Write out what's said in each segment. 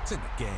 It's in the game.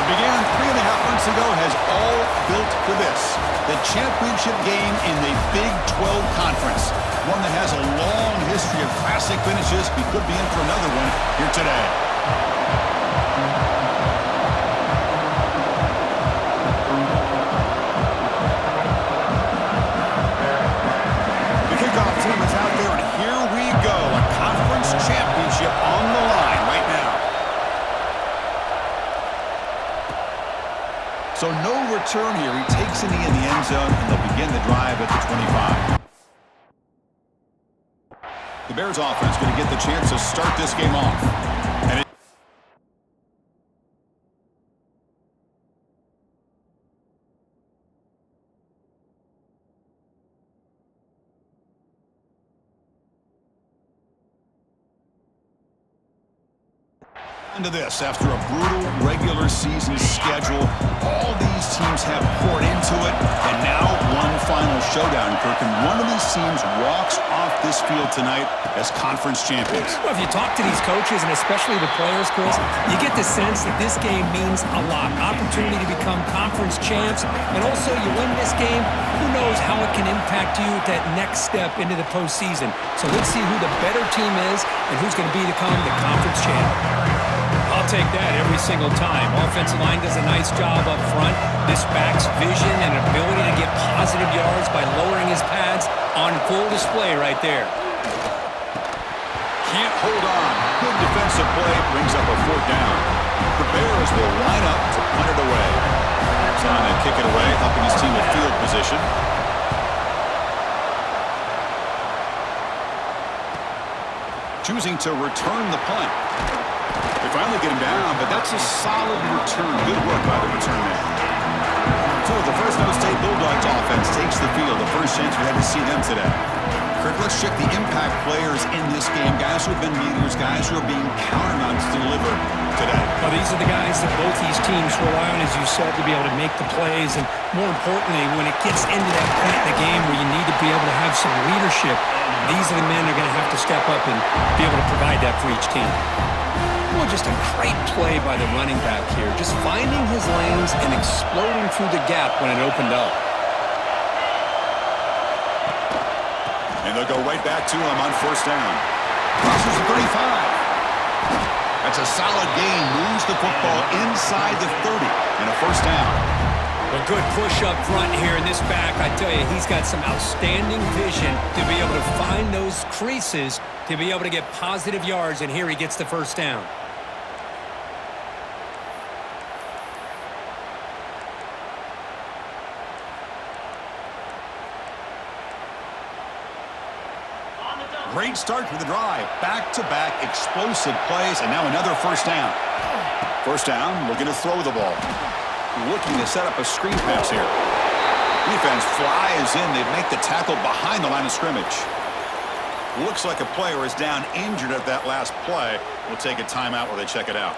Began 3.5 months ago has all built to this. The championship game in the Big 12 Conference. One that has a long history of classic finishes. We could be in for another one here today. The kickoff team is out there, and here we go. A conference championship on the line right now. So no return here. He takes a knee in the end zone, and they'll begin the drive at the 25. The Bears offense going to get the chance to start this game off. And into this after a brutal regular season schedule. All these teams have poured into it, and now one final showdown, Kirk, and one of these teams walks off this field tonight as conference champions. Well, if you talk to these coaches, and especially the players, Chris, you get the sense that this game means a lot. An opportunity to become conference champs, and also you win this game, who knows how it can impact you at that next step into the postseason. So let's see who the better team is and who's going to become the conference champ. I'll take that every single time. Offensive line does a nice job up front. This back's vision and ability to get positive yards by lowering his pads on full display right there. Can't hold on. Good defensive play brings up a 4th down. The Bears will line up to punt it away. Trying to kick it away, helping his team with field position. Choosing to return the punt. They finally get him down, but that's a solid return. Good work by the return man. So the Fresno State Bulldogs offense takes the field. The first chance we had to see them today. Kirk, let's check the impact players in this game. Guys who have been leaders, guys who are being counted on to deliver today. Well, these are the guys that both these teams rely on, as you said, to be able to make the plays. And more importantly, when it gets into that point in the game where you need to be able to have some leadership, these are the men that are going to have to step up and be able to provide that for each team. Well, just a great play by the running back here. Just finding his lanes and exploding through the gap when it opened up. And they'll go right back to him on 1st down. Crosses the 35. That's a solid gain. Moves the football inside the 30 and a 1st down. A good push up front here in this back. I tell you, he's got some outstanding vision to be able to find those creases to be able to get positive yards, and here he gets the 1st down. Great start for the drive. Back-to-back explosive plays, and now another first down. First down, looking to throw the ball. Looking to set up a screen pass here. Defense flies in. They make the tackle behind the line of scrimmage. Looks like a player is down injured at that last play. We'll take a timeout while they check it out.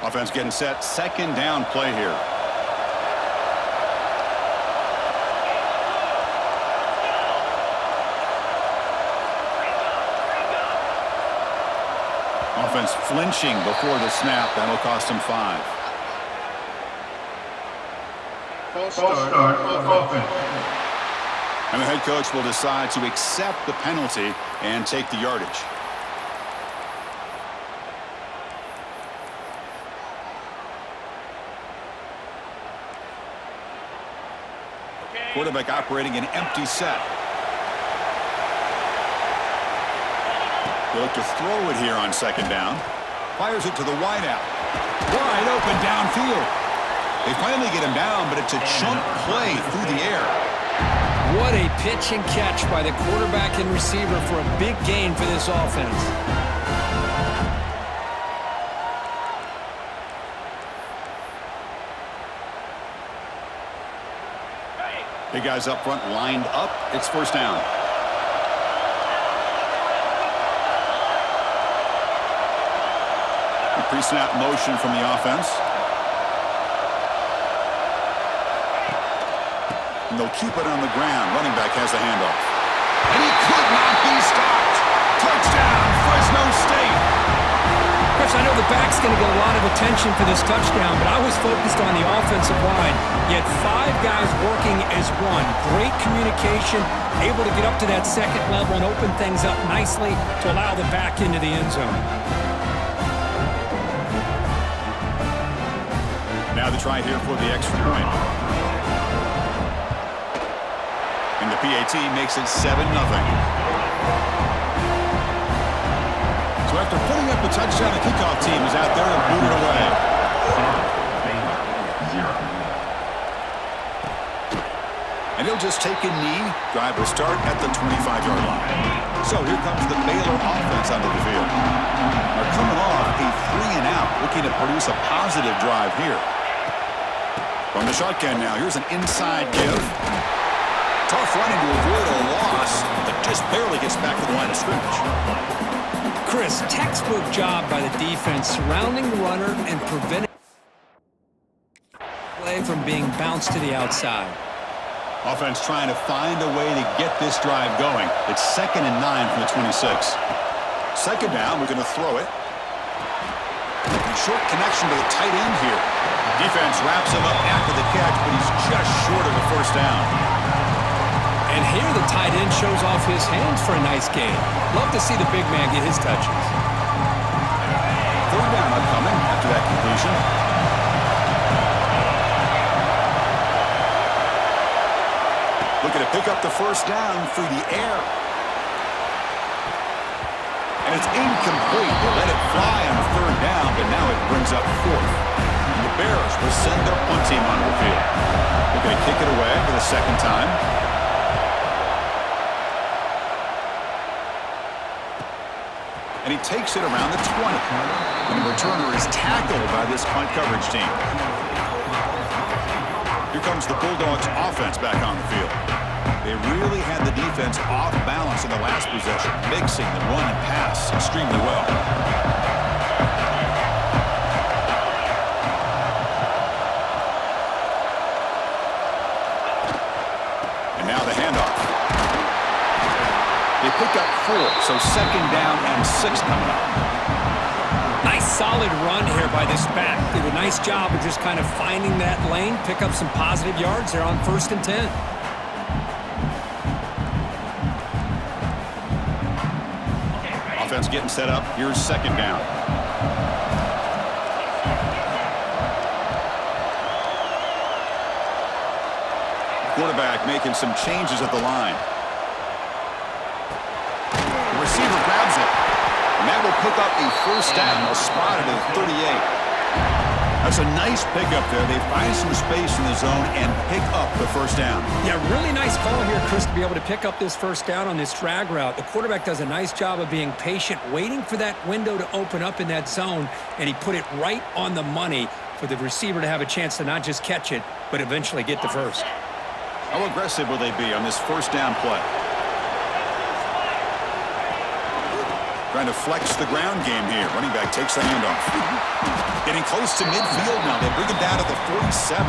Offense getting set. Second down play here. Offense flinching before the snap. That'll cost him 5. And the head coach will decide to accept the penalty and take the yardage. Quarterback operating an empty set. They look to throw it here on second down. Fires it to the wideout. Wide open downfield. They finally get him down, but it's a chunk play through the air. What a pitch and catch by the quarterback and receiver for a big gain for this offense. Big guys up front lined up. It's first down. A pre-snap motion from the offense. And they'll keep it on the ground. Running back has the handoff. And he could not be stopped. Touchdown, Fresno State. Chris, I know the back's going to get a lot of attention for this touchdown, but I was focused on the offensive line. You had 5 guys working as one. Great communication, able to get up to that second level and open things up nicely to allow the back into the end zone. Now the try here for the extra point. And the PAT makes it 7-0. So after putting up a touchdown, the kickoff team is out there and moving away. And he'll just take a knee. Drive will start at the 25-yard line. So here comes the Baylor offense onto the field. They're coming off a 3-and-out, looking to produce a positive drive here. From the shotgun now, here's an inside give. Tough running to avoid a loss, but just barely gets back to the line of scrimmage. Chris, textbook job by the defense surrounding the runner and preventing play from being bounced to the outside. Offense trying to find a way to get this drive going. It's 2nd and 9 from the 26. Second down, we're going to throw it. Short connection to the tight end here. Defense wraps him up after the catch, but he's just short of the first down. And here the tight end shows off his hands for a nice gain. Love to see the big man get his touches. Third down upcoming after that completion. Looking to pick up the first down through the air. And it's incomplete. They let it fly on third down, but now it brings up 4th. And the Bears will send their punt team onto the field. They're going to kick it away for the second time. And he takes it around the 20. And the returner is tackled by this punt coverage team. Here comes the Bulldogs offense back on the field. They really had the defense off balance in the last possession, mixing the run and pass extremely well. And now the handoff. They pick up 4, so second down and 6 coming up. Nice solid run here by this back. Did a nice job of just kind of finding that lane, pick up some positive yards there on 1st and 10. Offense getting set up. Here's second down. Quarterback making some changes at the line. The receiver grabs it. And that will pick up a first down. They'll spot it at 38. That's a nice pickup there. They find some space in the zone and pick up the first down. Yeah, really nice call here, Chris, to be able to pick up this first down on this drag route. The quarterback does a nice job of being patient, waiting for that window to open up in that zone, and he put it right on the money for the receiver to have a chance to not just catch it, but eventually get the first. How aggressive will they be on this first down play? Trying to flex the ground game here. Running back takes the handoff. Getting close to midfield now. They bring it down to the 47.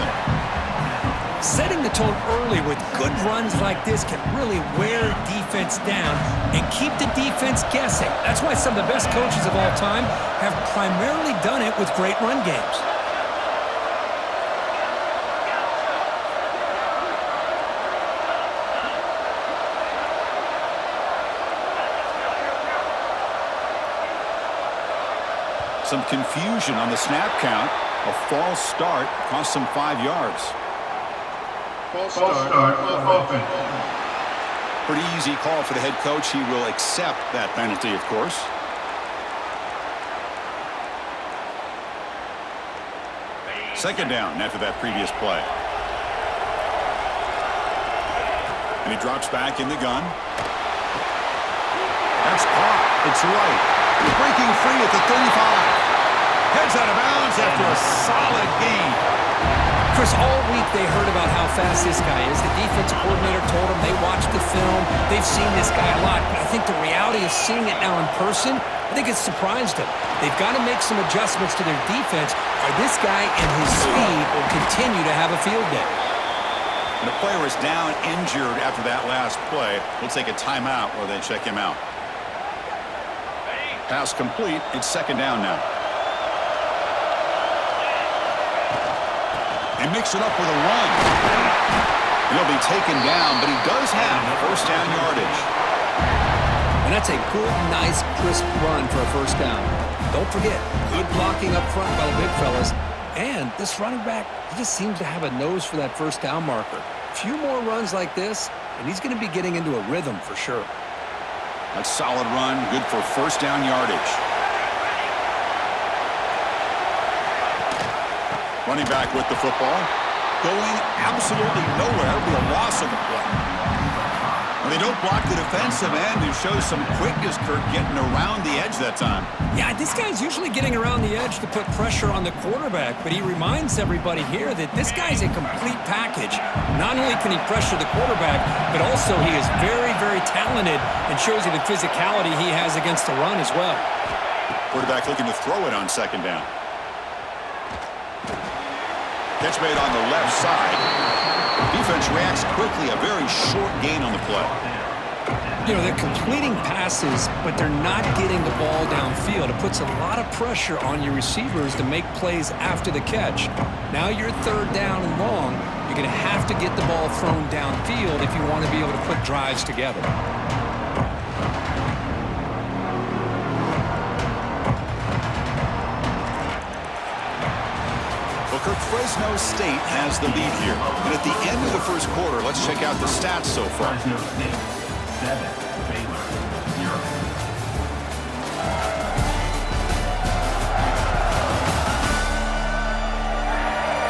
Setting the tone early with good runs like this can really wear defense down and keep the defense guessing. That's why some of the best coaches of all time have primarily done it with great run games. Some confusion on the snap count. A false start cost them 5 yards. False start, offense. Pretty easy call for the head coach. He will accept that penalty, of course. Second down after that previous play. And he drops back in the gun. That's caught. It's right. He's breaking free at the 35. Heads out of bounds after a solid gain. Chris, all week they heard about how fast this guy is. The defensive coordinator told them they watched the film. They've seen this guy a lot. But I think the reality of seeing it now in person, I think it's surprised them. They've got to make some adjustments to their defense, or this guy and his speed will continue to have a field day. And the player is down injured after that last play. We'll take a timeout while they check him out. Pass complete. It's second down now. And mix it up with a run. He'll be taken down, but he does have first down yardage. And that's a good, nice, crisp run for a first down. Don't forget, good blocking up front by the big fellas. And this running back, he just seems to have a nose for that first down marker. A few more runs like this, and he's going to be getting into a rhythm for sure. That's solid run, good for first down yardage. Running back with the football. Going absolutely nowhere. It'll be a loss of the play. Well, they don't block the defensive end, who shows some quickness, Kirk, getting around the edge that time. Yeah, this guy's usually getting around the edge to put pressure on the quarterback, but he reminds everybody here that this guy's a complete package. Not only can he pressure the quarterback, but also he is very, very talented and shows you the physicality he has against the run as well. Quarterback looking to throw it on second down. Catch made on the left side. Defense reacts quickly. A very short gain on the play. You know, they're completing passes, but they're not getting the ball downfield. It puts a lot of pressure on your receivers to make plays after the catch. Now you're third down and long. You're going to have to get the ball thrown downfield if you want to be able to put drives together. Fresno State has the lead here. And at the end of the first quarter, let's check out the stats so far. Fresno State, 7, Baylor, 0.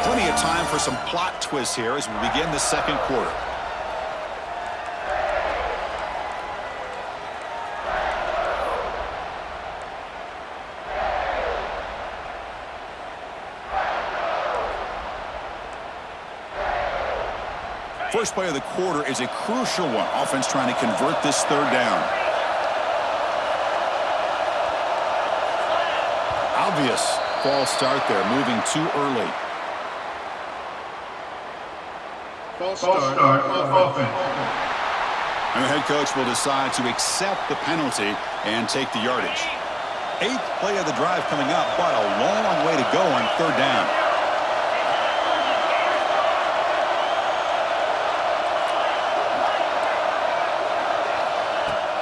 Plenty of time for some plot twists here as we begin the second quarter. First play of the quarter is a crucial one. Offense trying to convert this third down. Obvious false start there, moving too early. False start, offense. And the head coach will decide to accept the penalty and take the yardage. 8th play of the drive coming up, but a long way to go on third down.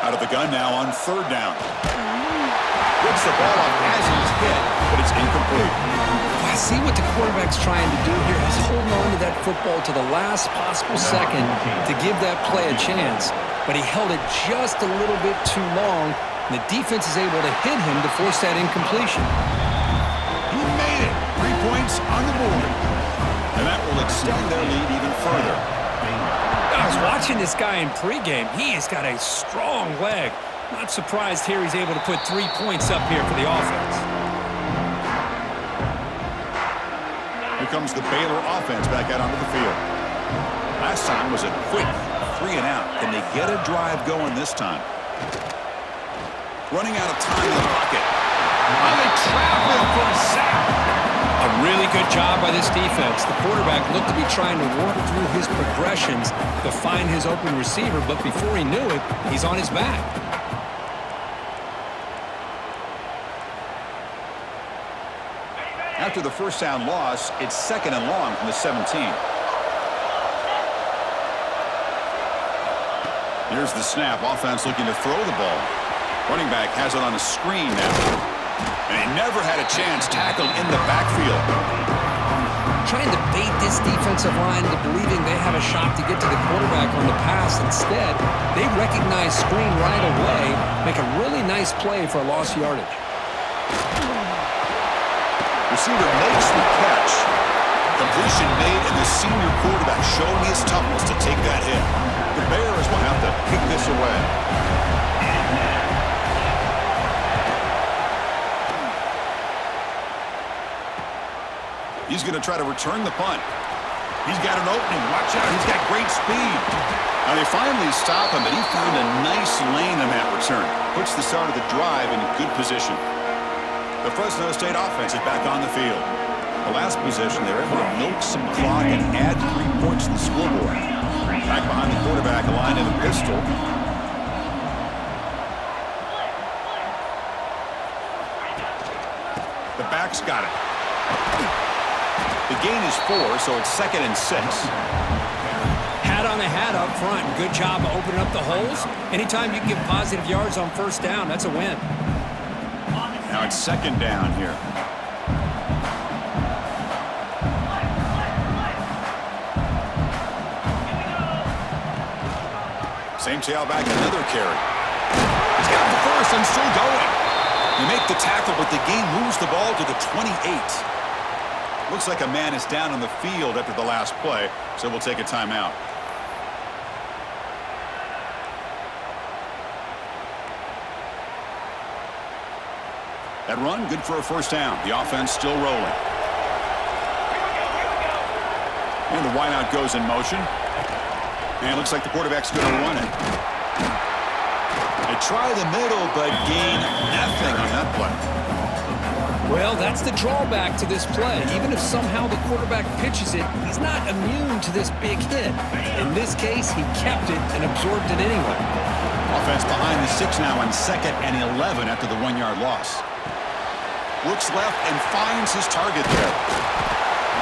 Out of the gun now on third down. Gets the ball off as he's hit, but it's incomplete. I see what the quarterback's trying to do here. He's holding on to that football to the last possible second to give that play a chance, but he held it just a little bit too long, and the defense is able to hit him to force that incompletion. He made it. 3-point points on the board. And that will extend their lead even further. I was watching this guy in pregame. He has got a strong leg. Not surprised here he's able to put 3 points up here for the offense. Here comes the Baylor offense back out onto the field. Last time was a quick 3 and out. Can they get a drive going this time? Running out of time in the pocket. Oh, they trap him for a sack. A really good job by this defense. The quarterback looked to be trying to work through his progressions to find his open receiver, but before he knew it, he's on his back. After the first down loss, it's 2nd and long from the 17. Here's the snap. Offense looking to throw the ball. Running back has it on a screen now. And he never had a chance, tackled in the backfield. Trying to bait this defensive line into believing they have a shot to get to the quarterback on the pass. Instead, they recognize screen right away, make a really nice play for a lost yardage. Receiver makes the catch. Completion made, and the senior quarterback showing his toughness to take that hit. The Bears will have to kick this away. He's going to try to return the punt. He's got an opening. Watch out. He's got great speed. Now they finally stop him, but he found a nice lane on that return. Puts the start of the drive in good position. The Fresno State offense is back on the field. The last possession, they were able to milk some clock and add 3 points to the scoreboard. Back behind the quarterback, a line in a pistol. The back's got it. The gain is 4, so it's 2nd and 6. Hat on the hat up front. Good job of opening up the holes. Anytime you can get positive yards on first down, that's a win. Now it's 2nd down here. Same tailback, another carry. He's got the first and still going. You make the tackle, but the gain moves the ball to the 28. Looks like a man is down on the field after the last play, so we'll take a timeout. That run, good for a first down. The offense still rolling. And the wideout goes in motion. And it looks like the quarterback's going to run it. They try the middle, but gain nothing on that play. Well, that's the drawback to this play. Even if somehow the quarterback pitches it, he's not immune to this big hit. In this case, he kept it and absorbed it anyway. Offense behind the 6 now on 2nd and 11 after the 1-yard loss. Looks left and finds his target there.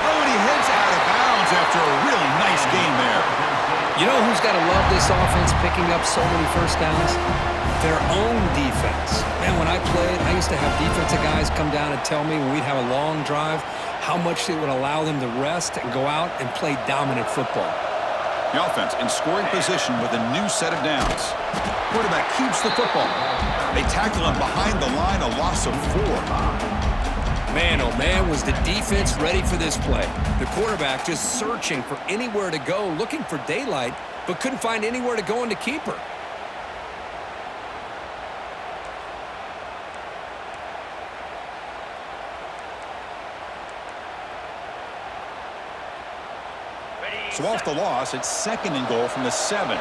Oh, and he heads out of bounds after a really nice gain there. You know who's got to love this offense picking up so many first downs? Their own defense. Man, when I played, I used to have defensive guys come down and tell me when we'd have a long drive how much it would allow them to rest and go out and play dominant football. The offense in scoring position with a new set of downs. Quarterback keeps the football. They tackle him behind the line, a loss of 4. Man, oh man, was the defense ready for this play. The quarterback just searching for anywhere to go, looking for daylight, but couldn't find anywhere to go into keeper. So off the loss, it's 2nd and goal from the 7.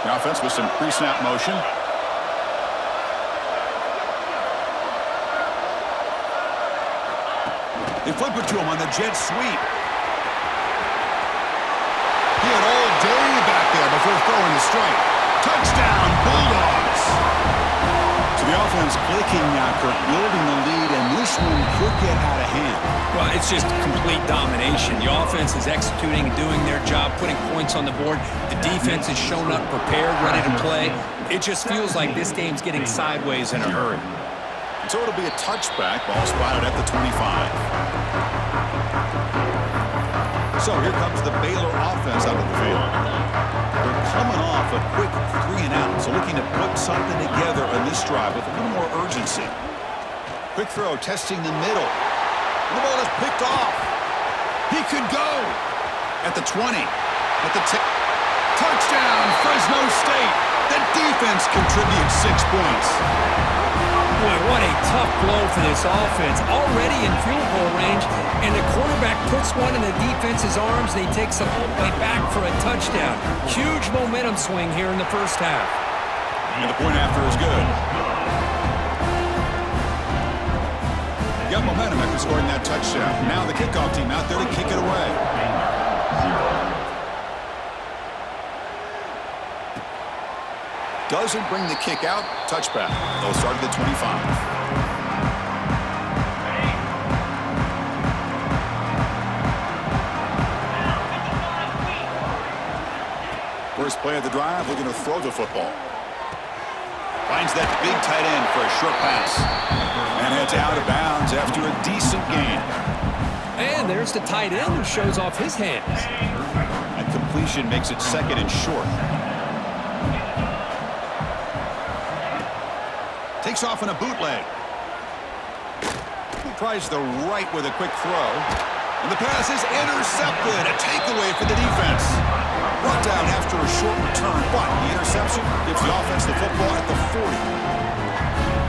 The offense with some pre-snap motion. They flip it to him on the jet sweep. He had all day back there before throwing the strike. Touchdown, Bulldogs! So the offense clicking after building the lead, and this one could get out of hand. Well, it's just complete domination. The offense is executing and doing their job, putting points on the board. The defense has shown up prepared, ready to play. It just feels like this game's getting sideways in a hurry. So it'll be a touchback, ball spotted at the 25. So here comes the Baylor offense out of the field. They're coming off a quick 3 and out, so looking to put something together on this drive with a little more urgency. Quick throw, testing the middle. The ball is picked off. He could go. At the 20. At the 10. Touchdown, Fresno State. The defense contributes 6 points. Boy, what a tough blow for this offense. Already in field goal range, and the quarterback puts one in the defense's arms, and he takes it all the way back for a touchdown. Huge momentum swing here in the first half. And the point after is good. Got momentum after scoring that touchdown. Now the kickoff team out there to kick it away. Doesn't bring the kick out. Touchback. They'll start at the 25. First play of the drive, looking to throw the football. Finds that big tight end for a short pass. And heads out of bounds after a decent gain. And there's the tight end who shows off his hands. That completion makes it second and short. Takes off in a bootleg. He tries the right with a quick throw. And the pass is intercepted. A takeaway for the defense. Brought down after a short return, but the interception gives the offense the football at the 40.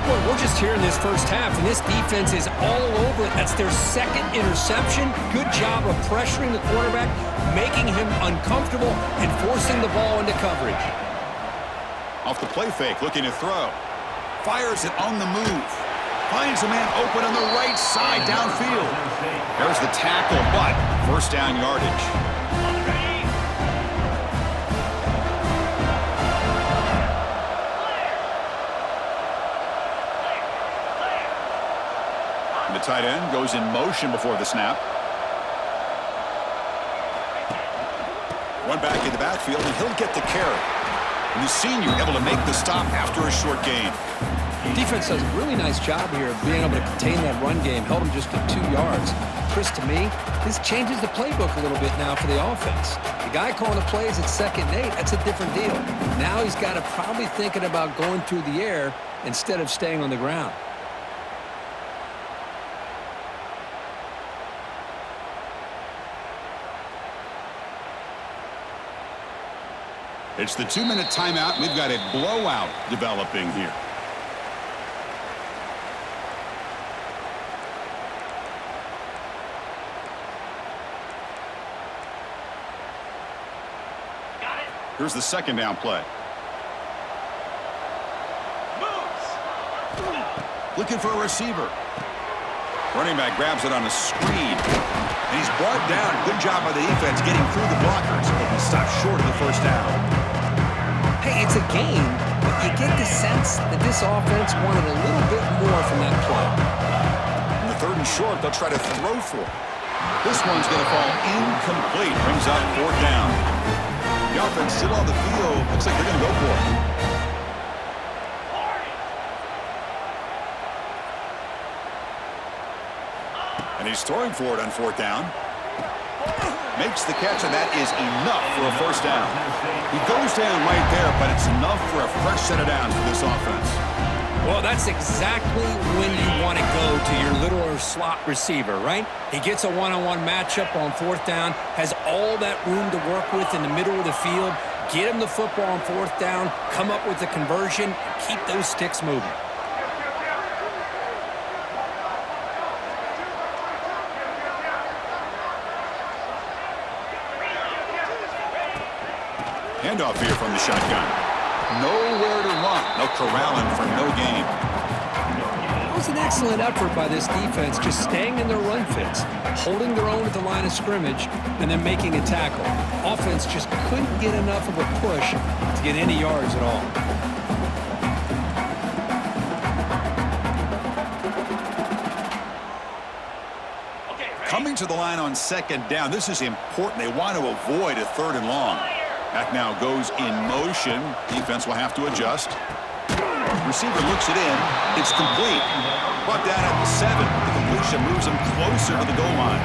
Boy, we're just here in this first half, and this defense is all over it. That's their second interception. Good job of pressuring the quarterback, making him uncomfortable, and forcing the ball into coverage. Off the play fake, looking to throw. Fires it on the move. Finds a man open on the right side downfield. There's the tackle, but first down yardage. And the tight end goes in motion before the snap. One back in the backfield, and he'll get the carry. And the senior able to make the stop after a short gain. Defense does a really nice job here of being able to contain that run game. Held him just at 2 yards. Chris, to me, this changes the playbook a little bit now for the offense. The guy calling the plays at 2nd and 8, that's a different deal. Now he's got to probably thinking about going through the air instead of staying on the ground. It's the 2-minute timeout. We've got a blowout developing here. Here's the second down play. Looking for a receiver. Running back grabs it on a screen. And he's brought down. Good job by the defense getting through the blockers. But he stopped short of the first down. Hey, it's a game, but you get the sense that this offense wanted a little bit more from that play. In the 3rd and short, they'll try to throw for it. This one's going to fall incomplete. Brings up 4th down. The offense still on the field. Looks like they're going to go for it. And he's throwing for it on 4th down. Makes the catch, and that is enough for a first down. He goes down right there, but it's enough for a fresh set of downs for this offense. Well, that's exactly when you want to go to your little slot receiver, right? He gets a one-on-one matchup on 4th down, has all that room to work with in the middle of the field, get him the football on 4th down, come up with a conversion, keep those sticks moving. Handoff here from the shotgun. Nowhere to run. No corralling for no gain. That was an excellent effort by this defense, just staying in their run fits, holding their own at the line of scrimmage, and then making a tackle. Offense just couldn't get enough of a push to get any yards at all. Coming to the line on 2nd down. This is important. They want to avoid a 3rd and long. Back now goes in motion. Defense will have to adjust. Receiver looks it in. It's complete. Brought down at the 7. The completion moves him closer to the goal line.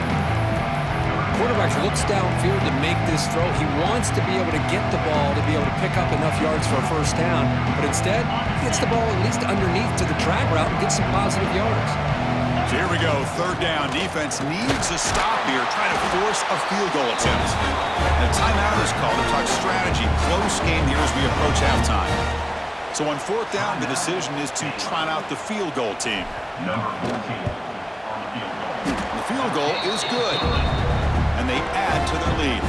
Quarterback looks downfield to make this throw. He wants to be able to get the ball to be able to pick up enough yards for a first down. But instead, he gets the ball at least underneath to the drag route and gets some positive yards. So here we go, third down. Defense needs a stop here, trying to force a field goal attempt. And a timeout is called to talk strategy. Close game here as we approach halftime. So on fourth down, the decision is to trot out the field goal team. Number 14 on the field goal. The field goal is good, and they add to their lead.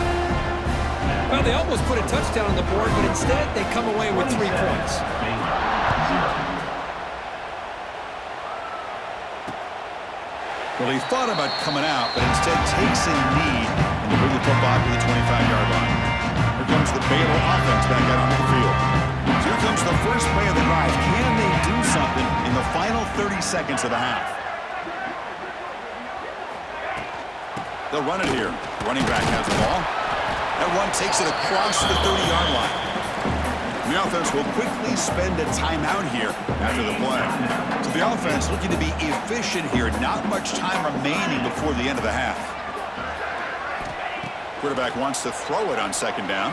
Well, they almost put a touchdown on the board, but instead they come away with 3 points. Baylor, 0. Well, he thought about coming out, but instead takes a knee and to bring the football to the 25-yard line. Here comes the Baylor offense back out onto the field. So here comes the first play of the drive. Can they do something in the final 30 seconds of the half? They'll run it here. Running back has the ball. That run takes it across the 30-yard line. The offense will quickly spend a timeout here after the play. So the offense looking to be efficient here. Not much time remaining before the end of the half. Quarterback wants to throw it on second down.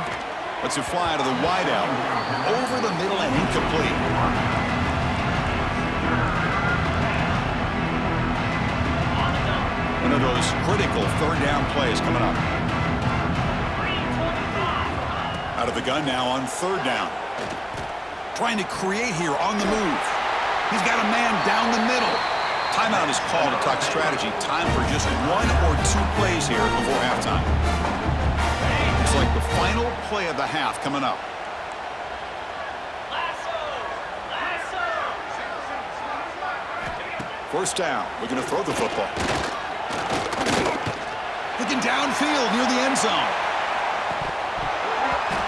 Lets it fly to the wideout. Over the middle and incomplete. One of those critical third down plays coming up. Out of the gun now on third down. Trying to create here on the move. He's got a man down the middle. Timeout is called to talk strategy. Time for just 1 or 2 plays here before halftime. Looks like the final play of the half coming up. First down. Looking to throw the football. Looking downfield near the end zone.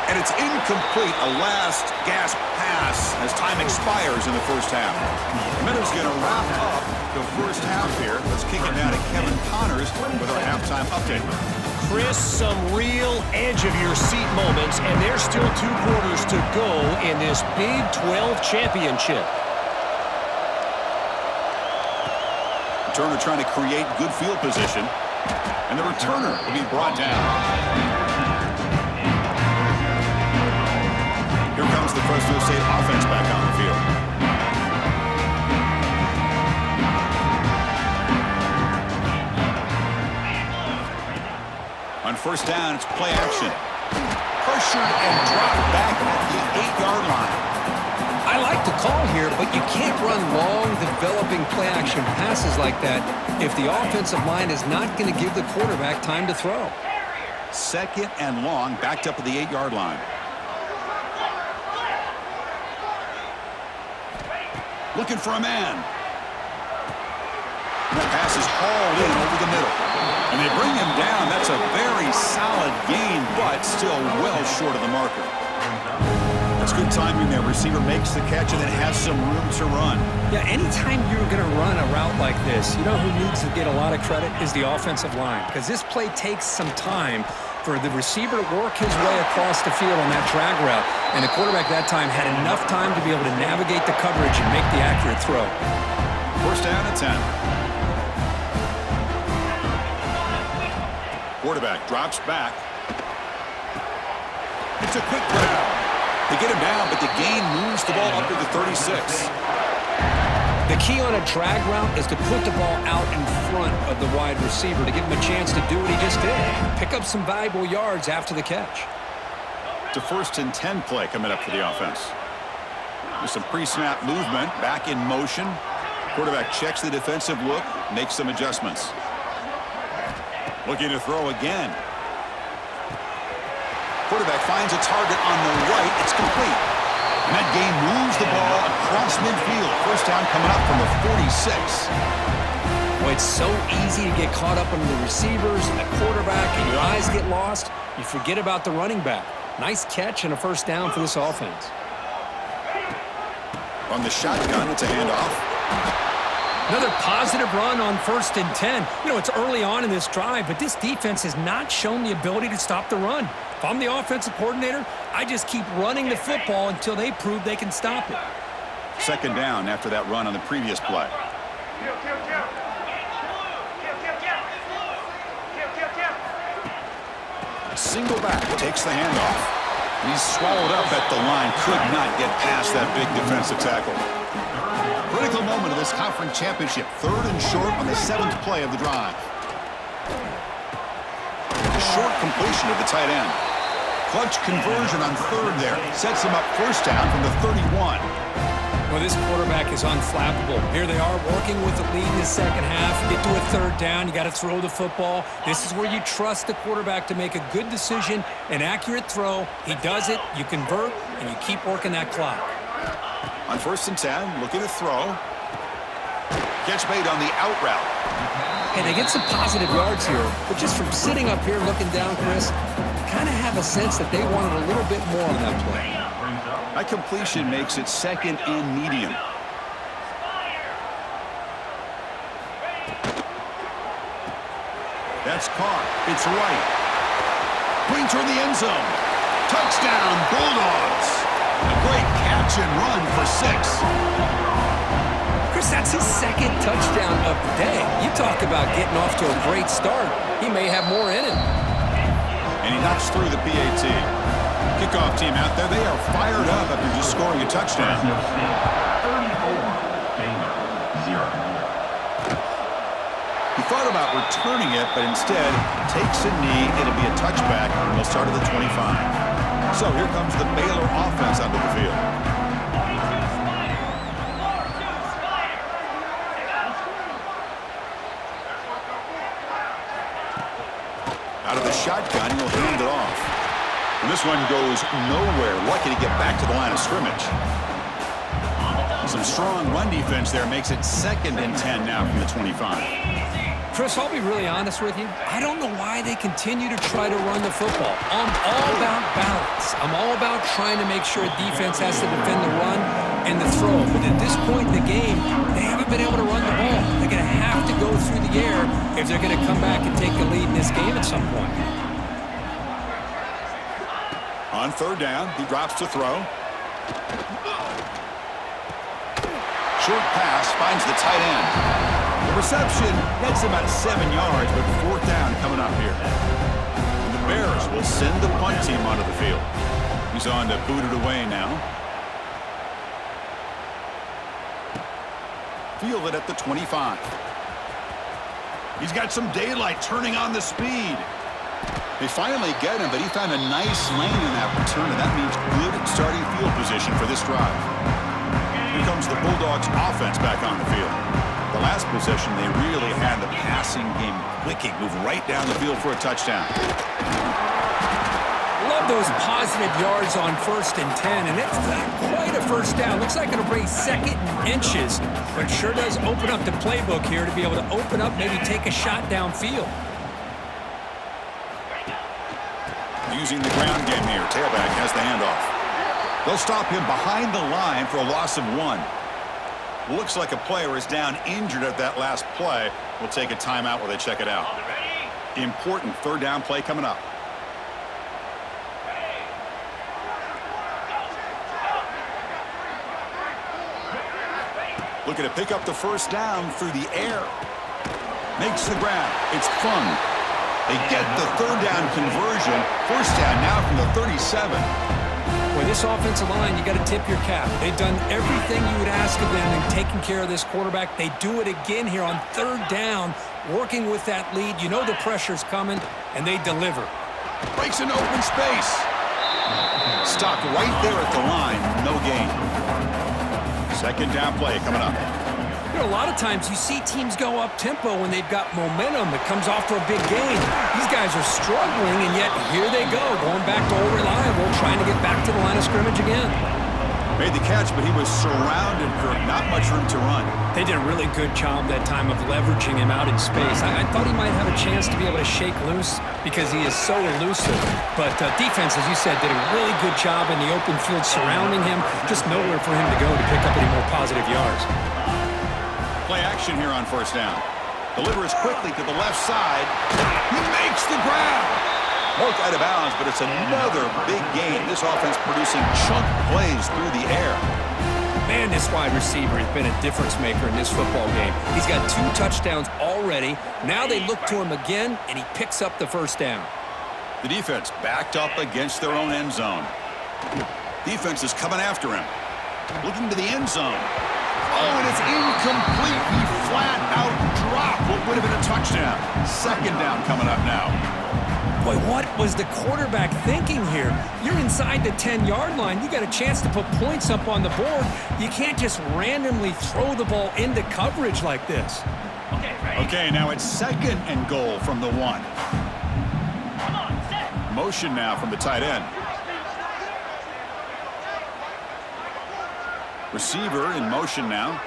And it's incomplete, a last gasp pass as time expires in the first half. Miller's going to wrap up the first half here. Let's kick it down to Kevin Connors with our halftime update. Chris, some real edge-of-your-seat moments, and there's still 2 quarters to go in this Big 12 championship. Returner trying to create good field position, and the returner will be brought down. Here comes the Fresno State offense back on the field. On first down, it's play action. Pressured and dropped back at the 8-yard line. I like the call here, but you can't run long, developing play-action passes like that if the offensive line is not going to give the quarterback time to throw. Second and long, backed up at the 8-yard line. Looking for a man. And that pass is hauled in over the middle. And they bring him down. That's a very solid gain, but still well short of the marker. That's good timing there. Receiver makes the catch and then has some room to run. Yeah, anytime you're going to run a route like this, you know who needs to get a lot of credit is the offensive line. Because this play takes some time for the receiver to work his way across the field on that drag route. And the quarterback that time had enough time to be able to navigate the coverage and make the accurate throw. First down at 10. Quarterback drops back. It's a quick grab. They get him down, but the gain moves the ball up to the 36. The key on a drag route is to put the ball out in front of the wide receiver to give him a chance to do what he just did. Pick up some valuable yards after the catch. It's a 1st and 10 play coming up for the offense. With some pre-snap movement, back in motion. Quarterback checks the defensive look, makes some adjustments. Looking to throw again. Quarterback finds a target on the right. It's complete. And that gain moves the ball across midfield. First down coming up from the 46. Well, it's so easy to get caught up on the receivers and the quarterback, and your eyes get lost. You forget about the running back. Nice catch and a first down for this offense. On the shotgun, it's a handoff. Another positive run on 1st and 10. You know, it's early on in this drive, but this defense has not shown the ability to stop the run. If I'm the offensive coordinator, I just keep running the football until they prove they can stop it. Second down after that run on the previous play. Single back takes the handoff. He's swallowed up at the line. Could not get past that big defensive tackle. Critical moment of this this conference championship. 3rd and short on the 7th play of the drive. A short completion to the tight end. Clutch conversion on 3rd there. Sets him up 1st down from the 31. Well, this quarterback is unflappable. Here they are working with the lead in the second half. Get to a 3rd down. You got to throw the football. This is where you trust the quarterback to make a good decision, an accurate throw. He does it. You convert, and you keep working that clock. On 1st and 10, looking to throw. Catch made on the out route. Hey, they get some positive yards here, but just from sitting up here looking down, Chris, kind of have a sense that they wanted a little bit more on that play. That completion makes it 2nd and medium. That's caught. It's right. Brings her in the end zone. Touchdown, Bulldogs. A great catch and run for 6. Chris, that's his 2nd touchdown of the day. You talk about getting off to a great start. He may have more in him. And he knocks through the PAT. Kickoff team out there, they are fired up after just scoring a touchdown. 34, Baylor, 0. He thought about returning it, but instead takes a knee. It'll be a touchback, and they'll start at the 25. So here comes the Baylor offense onto the field. Out of the shotgun, he'll hand it off. And this one goes nowhere. Lucky to get back to the line of scrimmage. Some strong run defense there makes it 2nd and 10 now from the 25. Chris, I'll be really honest with you. I don't know why they continue to try to run the football. I'm all about balance. I'm all about trying to make sure defense has to defend the run and the throw. But at this point in the game, they haven't been able to run the ball. They're going to have to go through the air if they're going to come back and take the lead in this game at some point. On 3rd down, he drops to throw. Short pass finds the tight end. The reception gets about 7 yards, but 4th down coming up here. And the Bears will send the punt team onto the field. He's on to boot it away now. Field it at the 25. He's got some daylight turning on the speed. They finally get him, but he found a nice lane in that return, and that means good starting field position for this drive. Here comes the Bulldogs offense back on the field. The last possession, they really had the passing game clicking, move right down the field for a touchdown. Love those positive yards on 1st and 10, and it's not quite a 1st down. Looks like it'll bring 2nd and inches, but sure does open up the playbook here to be able to open up, maybe take a shot downfield. Using the ground game here, tailback has the handoff. They'll stop him behind the line for a loss of 1. Looks like a player is down injured at that last play. We'll take a timeout while they check it out. Important 3rd down play coming up. Looking to pick up the 1st down through the air. Makes the grab. It's Fung. They get the 3rd down conversion. 1st down now from the 37. Boy, this offensive line, you got to tip your cap. They've done everything you would ask of them in taking care of this quarterback. They do it again here on 3rd down, working with that lead. You know the pressure's coming, and they deliver. Breaks an open space. Stopped right there at the line. No gain. 2nd down play coming up. You know, a lot of times you see teams go up-tempo when they've got momentum that comes off for a big gain. These guys are struggling, and yet here they go, going back to old reliable, trying to get back to the line of scrimmage again. Made the catch, but he was surrounded, Kirk. Not much room to run. They did a really good job that time of leveraging him out in space. I thought he might have a chance to be able to shake loose because he is so elusive. But defense, as you said, did a really good job in the open field surrounding him. Just nowhere for him to go to pick up any more positive yards. Play action here on 1st down. Delivers quickly to the left side. He makes the grab. Marked out of bounds, but it's another big gain. This offense producing chunk plays through the air. Man, this wide receiver has been a difference maker in this football game. He's got 2 touchdowns already. Now they look to him again, and he picks up the 1st down. The defense backed up against their own end zone. Defense is coming after him. Looking to the end zone. Oh, and it's incomplete. He flat out dropped what would have been a touchdown. Second down coming up now. Boy, what was the quarterback thinking here? You're inside the 10-yard line. You got a chance to put points up on the board. You can't just randomly throw the ball into coverage like this. Okay, now it's second and goal from the 1. Motion now from the tight end. Receiver in motion now.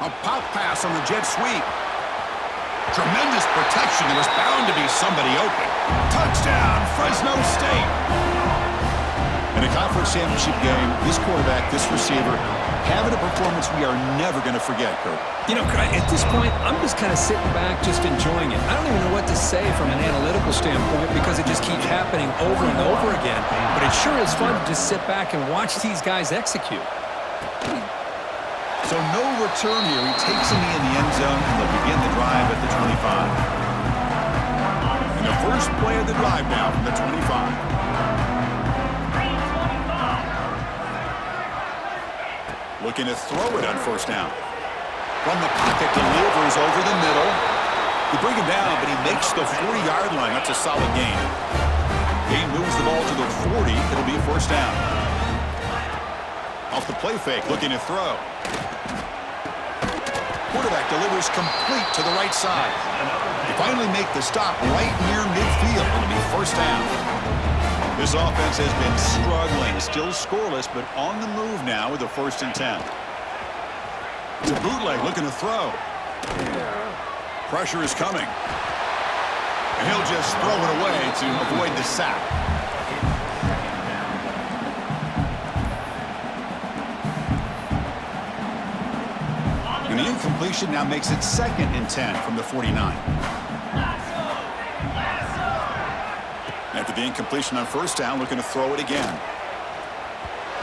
A pop pass on the jet sweep. Tremendous protection. There was bound to be somebody open. Touchdown, Fresno State. In a conference championship game, this quarterback, this receiver, having a performance we are never going to forget, Kurt. You know, at this point, I'm just kind of sitting back, just enjoying it. I don't even know what to say from an analytical standpoint because it just keeps happening over and over again. But it sure is fun to just sit back and watch these guys execute. So no return here. He takes a knee in the end zone, and they'll begin the drive at the 25. And the first play of the drive now from the 25. Looking to throw it on first down. From the pocket, delivers over the middle. They bring him down, but he makes the 40-yard line. That's a solid gain. He moves the ball to the 40. It'll be first down. Off the play fake, looking to throw. Quarterback delivers complete to the right side. They finally make the stop right near midfield. It'll be first down. This offense has been struggling, still scoreless, but on the move now with a 1st and 10. It's a bootleg looking to throw. Pressure is coming. And he'll just throw it away to avoid the sack. And the incompletion now makes it 2nd and 10 from the 49. After the incompletion on first down, looking to throw it again.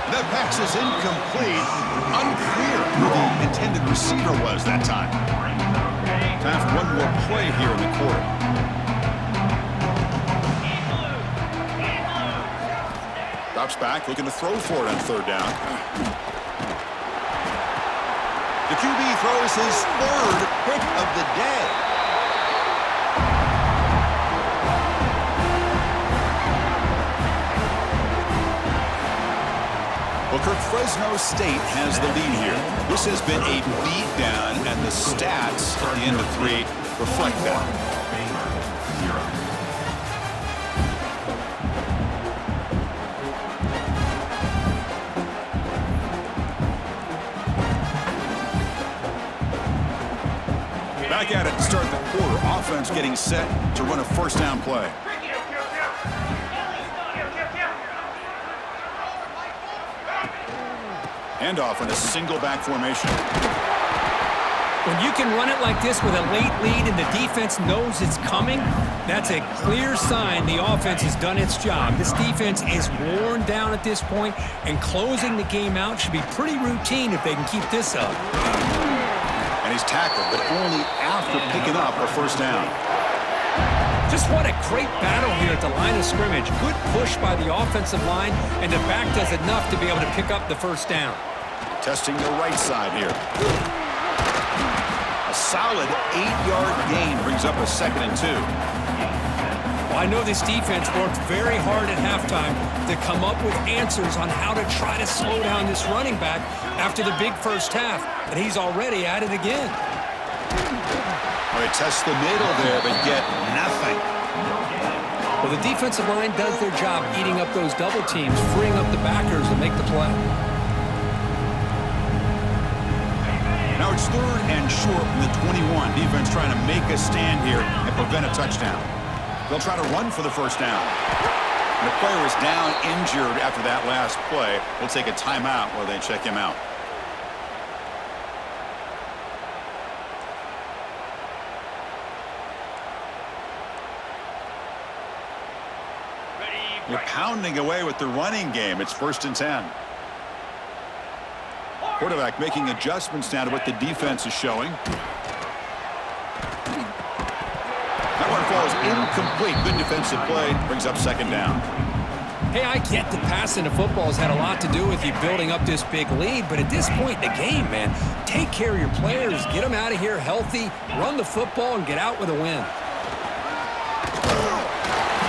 That pass is incomplete. Unclear who the intended receiver was that time. Time for one more play here in the quarter. Drops back, looking to throw for it on 3rd down. The QB throws his 3rd pick of the day. Well, Kirk, Fresno State has the lead here. This has been a beatdown, and the stats at the end of 3 reflect that. Baylor, 0. Back at it to start the quarter. Offense getting set to run a first down play. Handoff in a single back formation. When you can run it like this with a late lead and the defense knows it's coming, that's a clear sign the offense has done its job. This defense is worn down at this point, and closing the game out should be pretty routine if they can keep this up. And he's tackled, but only after picking up a first down. Just what a great battle here at the line of scrimmage. Good push by the offensive line, and the back does enough to be able to pick up the first down. Testing the right side here. A solid 8-yard gain brings up a 2nd and 2. Well, I know this defense worked very hard at halftime to come up with answers on how to try to slow down this running back after the big first half, and he's already at it again. Well, they test the middle there, but get nothing. Well, the defensive line does their job eating up those double teams, freeing up the backers to make the play. Now it's 3rd and short from the 21. Defense trying to make a stand here and prevent a touchdown. They'll try to run for the first down. And the player is down injured after that last play. We'll take a timeout while they check him out. You're pounding away with the running game. It's 1st and 10. Quarterback making adjustments now to what the defense is showing. That one falls incomplete. Good defensive play. Brings up 2nd down. Hey, I get that passing the football has had a lot to do with you building up this big lead, but at this point in the game, man, take care of your players, get them out of here healthy, run the football, and get out with a win.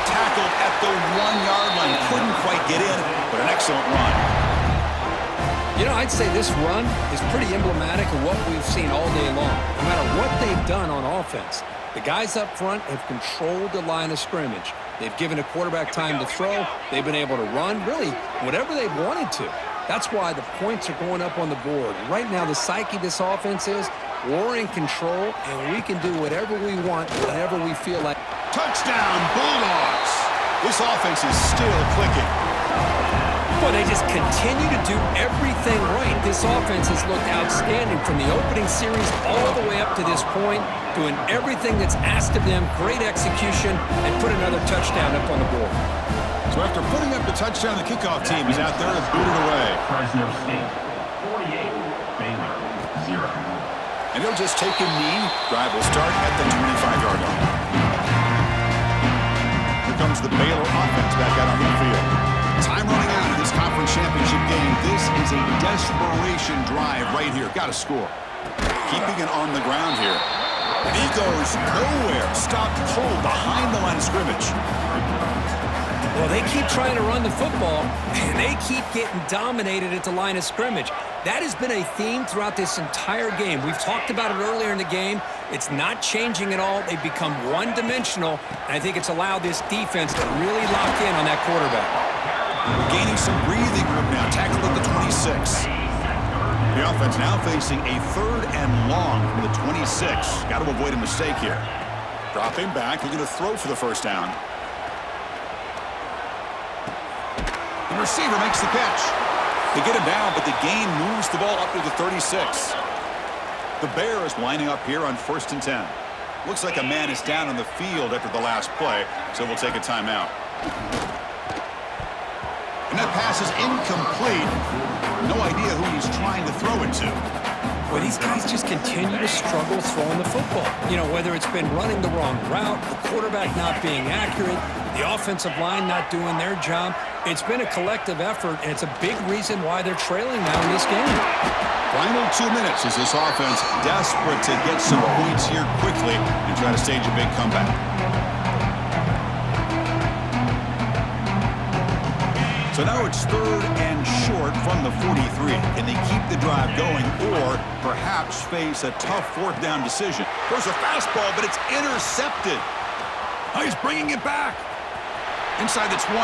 Tackled at the 1-yard line. Couldn't quite get in, but an excellent run. You know, I'd say this run is pretty emblematic of what we've seen all day long. No matter what they've done on offense, the guys up front have controlled the line of scrimmage. They've given a quarterback time to throw. They've been able to run, really, whatever they've wanted to. That's why the points are going up on the board. Right now, the psyche of this offense is we're in control, and we can do whatever we want whenever we feel like. Touchdown, Bulldogs! This offense is still clicking. But they just continue to do everything right. This offense has looked outstanding from the opening series all the way up to this point, doing everything that's asked of them, great execution, and put another touchdown up on the board. So after putting up the touchdown, the kickoff team is out there and booted away. Fresno State, 48. Baylor, 0. And they'll just take a knee. Drive will start at the 25-yard line. Here comes the Baylor offense back out on the field. Time running out in this conference championship game. This is a desperation drive right here. Got to score. Keeping it on the ground here. And he goes nowhere. Stop pulled behind the line of scrimmage. Well, they keep trying to run the football, and they keep getting dominated at the line of scrimmage. That has been a theme throughout this entire game. We've talked about it earlier in the game. It's not changing at all. They've become one-dimensional, and I think it's allowed this defense to really lock in on that quarterback. Gaining some breathing room now. Tackled at the 26. The offense now facing a 3rd and long from the 26. Got to avoid a mistake here. Dropping back. Looking to throw for the first down. The receiver makes the catch. They get him down, but the gain moves the ball up to the 36. The Bears lining up here on 1st and 10. Looks like a man is down on the field after the last play, so we'll take a timeout. And that pass is incomplete. No idea who he's trying to throw it to. Well, these guys just continue to struggle throwing the football. You know, whether it's been running the wrong route, the quarterback not being accurate, the offensive line not doing their job. It's been a collective effort, and it's a big reason why they're trailing now in this game. Final 2 minutes as this offense desperate to get some points here quickly and try to stage a big comeback. So now it's 3rd and short from the 43. Can they keep the drive going or perhaps face a tough 4th down decision? There's a fastball, but it's intercepted. Oh, he's bringing it back. Inside the 20.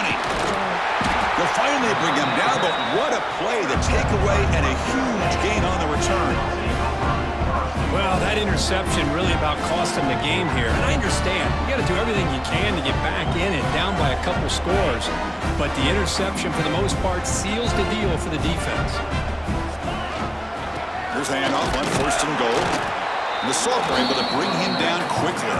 They'll finally bring him down, but what a play. The takeaway and a huge gain on the return. Well, that interception really about cost them the game here. And I understand. You got to do everything you can to get back in and down by a couple scores. But the interception, for the most part, seals the deal for the defense. Here's the handoff on 1st and goal. And the Salts are able to bring him down quickly.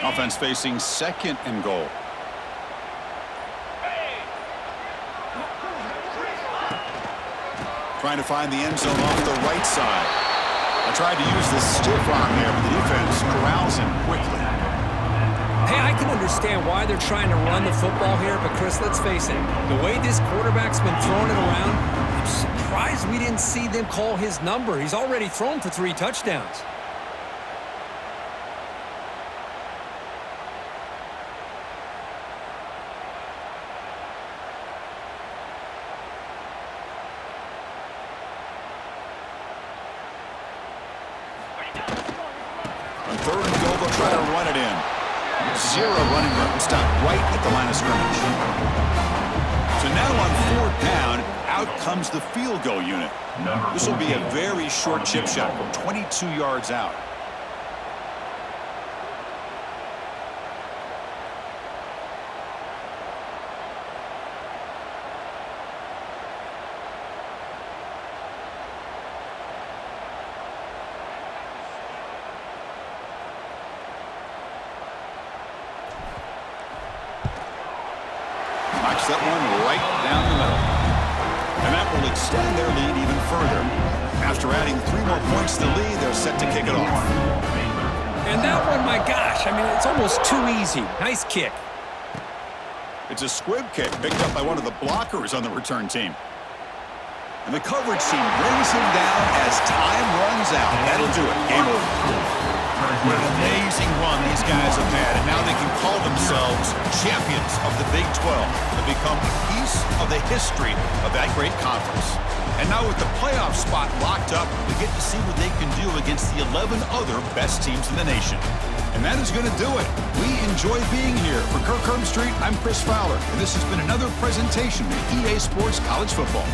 Offense facing 2nd and goal. Trying to find the end zone off the right side. I tried to use the stiff arm there, but the defense corrals him quickly. Hey, I can understand why they're trying to run the football here, but Chris, let's face it, the way this quarterback's been throwing it around, I'm surprised we didn't see them call his number. He's already thrown for 3 touchdowns. On 3rd and goal, they'll try to run it in. 0 running room. Stop right at the line of scrimmage. So now on 4th down, out comes the field goal unit. This will be a very short chip shot from 22 yards out. Knocks that one right down the middle. And that will extend their lead even further. After adding 3 more points to the lead, they're set to kick it off. And that one, my gosh, I mean, it's almost too easy. Nice kick. It's a squib kick picked up by one of the blockers on the return team. And the coverage team brings him down as time runs out. That'll do it. Game over. What an amazing run these guys have had, and now they can call themselves champions of the Big 12 and become a piece of the history of that great conference. And now with the playoff spot locked up, we get to see what they can do against the 11 other best teams in the nation. And that is going to do it. We enjoy being here. For Kirk Street, I'm Chris Fowler, and this has been another presentation of EA Sports College Football.